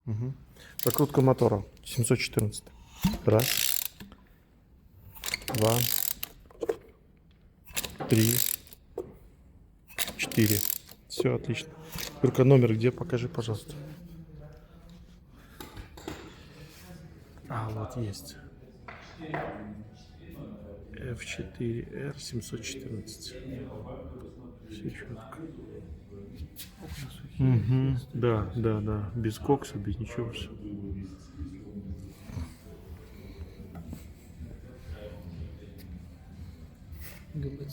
Угу. Прокрутка мотора 714. Раз, два, три, четыре. Все отлично. Только номер где? Покажи, пожалуйста. А, вот есть. F4R 714. Все четко. Угу. Да, да, да. Без кокса, без ничего. Все. ГБЦ.